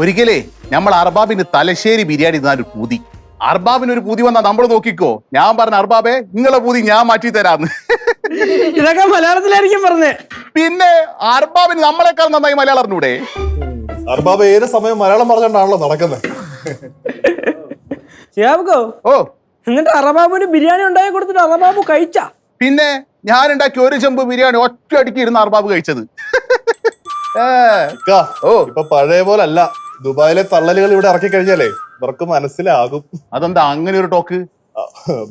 ഒരിക്കലേ നമ്മൾ അർബാബിന് തലശ്ശേരി ബിരിയാണി തിന്നാൻ പൂതി. അർബാബിന് ഒരു പൂതി വന്നാ നമ്മൾ നോക്കിക്കോ. ഞാൻ പറഞ്ഞ അർബാബെ നിങ്ങളെ പൂതി ഞാൻ മാറ്റി തരാന്ന്. ഇതൊക്കെ മലയാളത്തിലായിരിക്കും പറഞ്ഞേ. പിന്നെ അർബാബിന് നമ്മളെക്കാൾ നന്നായി മലയാളം അറിഞ്ഞൂടെ? അർബാബ് ഏത് സമയം മലയാളം പറഞ്ഞോണ്ടാണല്ലോ നടക്കുന്നത്. ശിഹാബോ, ഓ എന്നിട്ട് അറബാബുന് ബിരിയാണി ഉണ്ടാക്കി കൊടുത്തിട്ട് അറബാബു കഴിച്ച? പിന്നെ ഞാൻ ഉണ്ടാക്കി ഒരു ചെമ്പ് ബിരിയാണി ഒറ്റ അടിക്ക് ഇരുന്ന് അർബാബ് കഴിച്ചത്. ഓ ഇപ്പൊ പഴയ പോലല്ല. ദുബായിലെ തള്ളലുകൾ ഇവിടെ ഇറക്കി കഴിഞ്ഞാലേ ഇവർക്ക് മനസ്സിലാകും. അതെന്താ അങ്ങനെ ഒരു ടോക്ക്?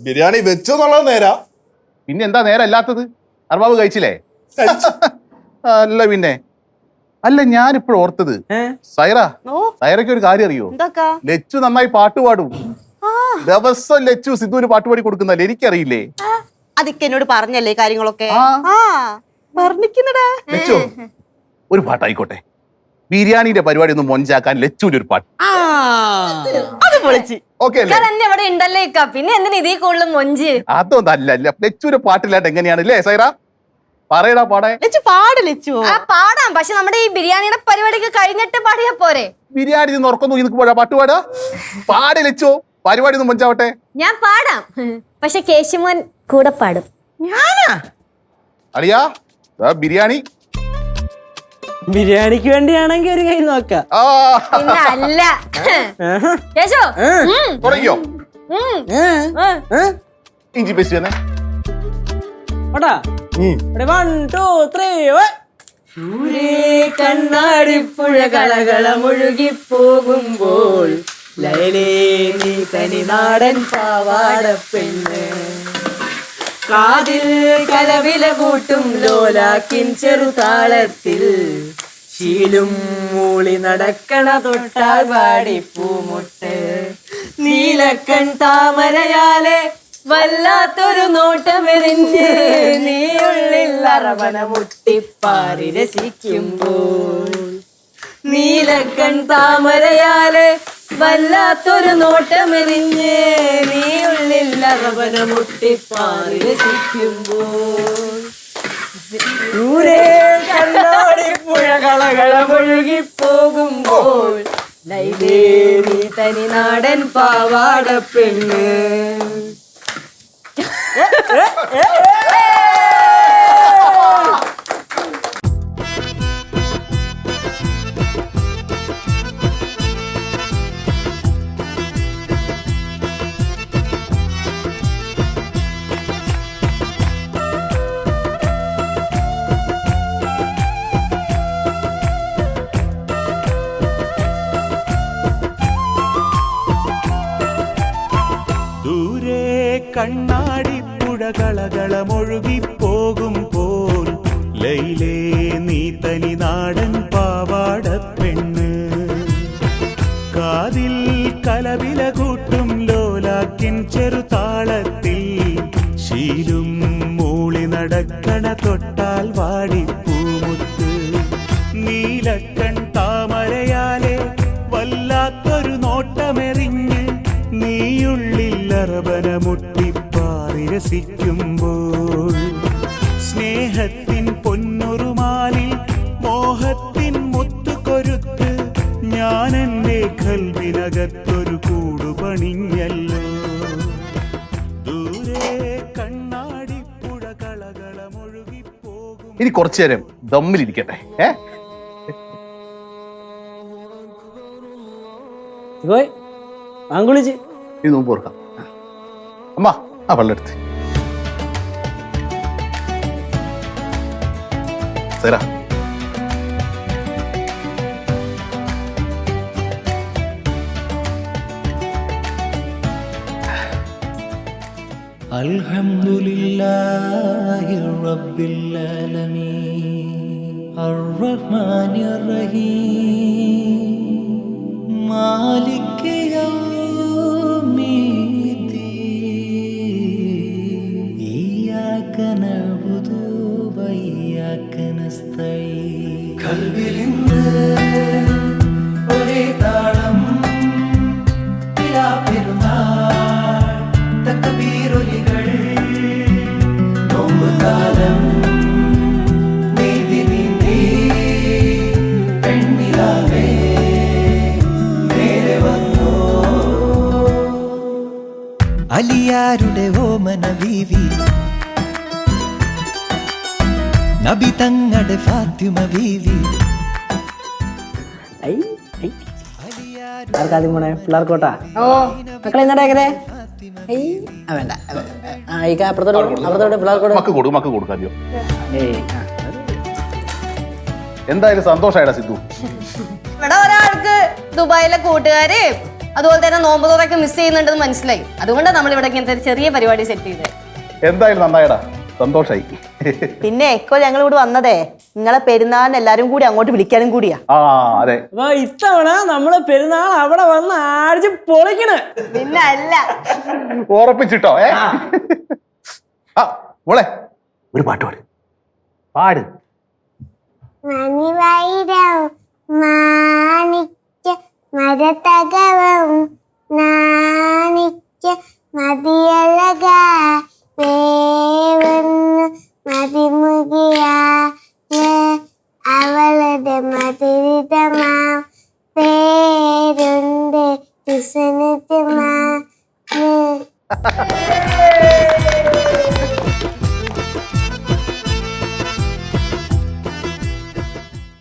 ബിരിയാണി വെച്ചു എന്നുള്ളത് നേരാ. പിന്നെ എന്താ നേരം അല്ലാത്തത്? അർബാബ് കഴിച്ചില്ലേ? അല്ല പിന്നെ അല്ല, ഞാനിപ്പോഴും ഓർത്തത് സൈറയ്ക്ക് ഒരു കാര്യം അറിയോ? ലച്ചു നന്നായി പാട്ട് പാടും. ദിവസം ലച്ചു സിദ്ധുവിന് പാട്ട് പാടി കൊടുക്കുന്നല്ലേ? എനിക്കറിയില്ലേ. അതൊക്കെ എന്നോട് പറഞ്ഞല്ലേ കാര്യങ്ങളൊക്കെ. ലച്ചു ഒരു പാട്ടായിക്കോട്ടെ. ബിരിയാണിന്റെ പരിപാടി ഒന്ന് മൊഞ്ചാക്കാൻ ലച്ചുവിന്റെ ഒരു പാട്ട്. പിന്നെ എന്തിനാ ഇതേ കൂടുതലും മൊഞ്ച്? അതൊന്നും അല്ല. ലച്ചുവിന്റെ പാട്ടില്ലാണ്ട് എങ്ങനെയാണ് അല്ലേ സൈറ? പറയടാ പാടാം, പക്ഷെ നമ്മുടെ ഈ ബിരിയാണിയുടെ പരിപാടിക്ക് കഴിഞ്ഞിട്ട് പാടിയാ പോരെ? ബിരിയാണി ഉറക്കം നോക്കി പോടാ പാട്ട് പാടാ. പാട് ലച്ചോ, പരിപാടി ഒന്നും മൊഞ്ചാവട്ടെ. ഞാൻ പാടാം, പക്ഷെ കേശുമോൻ കൂടെ പാടും. ഞാനാ അളിയാ ബിരിയാണി. ബിരിയാണിക്ക് വേണ്ടിയാണെങ്കിൽ ഒരു കൈ നോക്കാം. അല്ല തുടങ്ങിയോ? ഇഞ്ചി പേസ്റ്റ് തന്നെ. കണ്ണാടിപ്പുഴ കളകളമൊഴുകി പോകുമ്പോൾ ലൈലേ നീ തനിനാടൻ പാവാട പെണ്ണ്, കാതിൽ കലവില കൂട്ടും ലോലാക്കിൻ ചെറുതാളത്തിൽ ശീലും മൂളി നടക്കണ തൊട്ടാൽ വാടി പൂമുട്ട്, നീലക്കൺ താമരയാലെ വല്ലാത്തൊരു നോട്ടമെറിഞ്ഞ് നീയുള്ളിൽ അറവന മുട്ടിപ്പാറി രസിക്കുമ്പോൾ, നീലക്കൺ താമരയാലെ വല്ലാത്തൊരു നോട്ടമെറിഞ്ഞ് നീയുള്ളിൽ അറവന മുട്ടിപ്പാറി രസിക്കുമ്പോൾ, ദൂരെ കണ്ണാടിപ്പുഴ കളകളമൊഴുകി പോകുമ്പോൾ ലൈലേ നീ തനിനാടൻ പാവാട പെണ്ണ്. കണ്ണാടിപ്പുഴ കളകളമൊഴുകി പോകുമ്പോൾ ലൈലേ നീ തനിനാടൻ പാവാട പെണ്ണ്, കാതിൽ കലവില കൂട്ടും ലോലാക്കിൻ ചെറുതാളത്തിൽ ശീലും മൂളി നടക്കണ തൊട്ടാൽ വാടിപ്പൂമുത്ത്, നീലക്കൺ താമരയാലെ വല്ലാത്തൊരു നോട്ടമെറിഞ്ഞ് നീയുള്ളിൽ അറബന മുട്ടിപ്പാറി രസിക്കുമ്പോൾ, സ്നേഹത്തിൻ പൊന്നുറുമാലിൽ മോഹത്തിൻ മുത്തുകൊരുത്ത് ഞാൻ എൻ്റെ കൽവിനകത്തൊരു കൂടുപണിഞ്ഞല്ലോ, ദൂരെ കണ്ണാടിപ്പുഴ കളകളമൊഴുകി പോകും. ഇനി കുറച്ചു നേരം ദമ്മിലിരിക്കട്ടെ. ആങ്കുളിച്ച് ഇത് നോമ്പ് ഓർക്കാം. അമ്മ ആ വെള്ളം എടുത്ത് സൈറ. അൽഹംദുലില്ലാഹി റബ്ബിൽ ആലമീൻ അർറഹ്മാനിർ റഹീം മാലികി യൗമിദ്ദീൻ ഇയ്യാക നഅ്ബുദു വ ഇയ്യാക നസ്തഈൻ. ഖൽബിലിന്ന് ഒരേ താളം പെരുന്നാൾ തക്ബീറൊലികൾ നോമ്പുകാലം നീതി നീന്തി പെണ്ണിലാവേ നബി തങ്ങളുടെ ഫാത്തിമ ബീവി. ഐ, ഐ. ആർക്കാദ്യം പോണേ പിള്ളേർക്കോട്ടാ ഓ മക്കളെ ഇന്നടേക്കതേ വേണ്ട അപ്പുറത്തോടെ പിള്ളേർക്കോട്ട് മക്ക് കൊടുക്കാറിയോ ഏയ് എന്തായാലും സന്തോഷായിടാ സിദ്ധു. ഇവിടെ ഒരാൾക്ക് ദുബായിലെ കൂട്ടുകാര് അതുപോലെ തന്നെ നോമ്പ് തുറയൊക്കെ മിസ് ചെയ്യുന്നുണ്ടെന്ന് മനസ്സിലായി. അതുകൊണ്ടാണ് നമ്മൾ ഇവിടെ ഇങ്ങനത്തെ ഒരു ചെറിയ പരിപാടി സെറ്റ് ചെയ്തത്. എന്തായാലും നന്നായിടാ, സന്തോഷായി. പിന്നെ എക്കോ ഞങ്ങൾ ഇവിടെ വന്നതേ നിങ്ങളെ പെരുന്നാളിന് എല്ലാരും കൂടി അങ്ങോട്ട് വിളിക്കാനും കൂടിയാ. ആ അതെ, അപ്പൊ ഇത്തവണ നമ്മള് പെരുന്നാൾ അവിടെ വന്ന് ആടിച്ച് പൊളിക്കണ്. പിന്നെ അല്ല ഉറപ്പിച്ചിട്ടോ. മോളെ ഒരു പാട്ട് പാട്. മണിവൈരവും മാണിക്യ മരതകവും നാണിക്യ മതിയഴക വേവന്നു മതിമുകിയ